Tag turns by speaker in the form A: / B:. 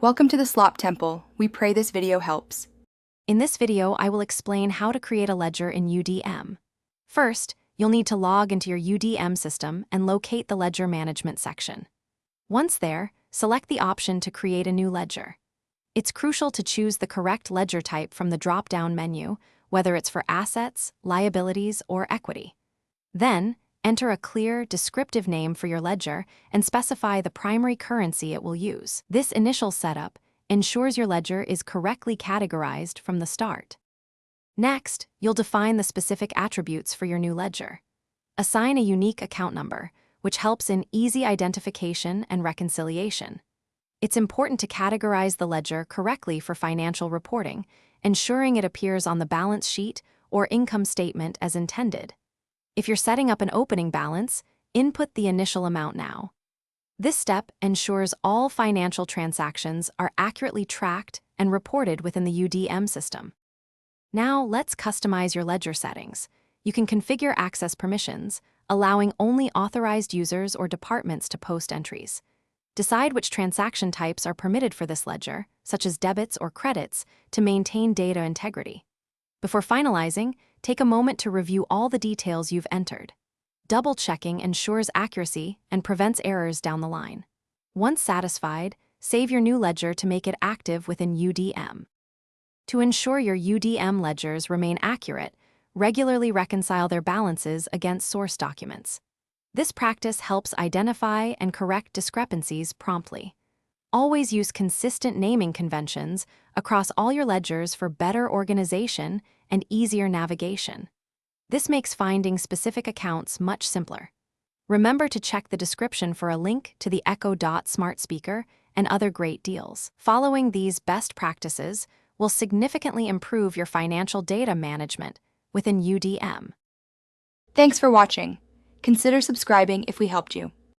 A: Welcome to the Slop Temple. We pray this video helps.
B: In this video, I will explain how to create a ledger in UDM. First, you'll need to log into your UDM system and locate the Ledger Management section. Once there, select the option to create a new ledger. It's crucial to choose the correct ledger type from the drop-down menu, whether it's for assets, liabilities, or equity. Then, enter a clear, descriptive name for your ledger and specify the primary currency it will use. This initial setup ensures your ledger is correctly categorized from the start. Next, you'll define the specific attributes for your new ledger. Assign a unique account number, which helps in easy identification and reconciliation. It's important to categorize the ledger correctly for financial reporting, ensuring it appears on the balance sheet or income statement as intended. If you're setting up an opening balance, input the initial amount now. This step ensures all financial transactions are accurately tracked and reported within the UDM system. Now, let's customize your ledger settings. You can configure access permissions, allowing only authorized users or departments to post entries. Decide which transaction types are permitted for this ledger, such as debits or credits, to maintain data integrity. Before finalizing, take a moment to review all the details you've entered. Double-checking ensures accuracy and prevents errors down the line. Once satisfied, save your new ledger to make it active within UDM. To ensure your UDM ledgers remain accurate, regularly reconcile their balances against source documents. This practice helps identify and correct discrepancies promptly. Always use consistent naming conventions across all your ledgers for better organization and easier navigation. This makes finding specific accounts much simpler. Remember to check the description for a link to the Echo Dot smart speaker and other great deals. Following these best practices will significantly improve your financial data management within UDM.
A: Thanks for watching. Consider subscribing if we helped you.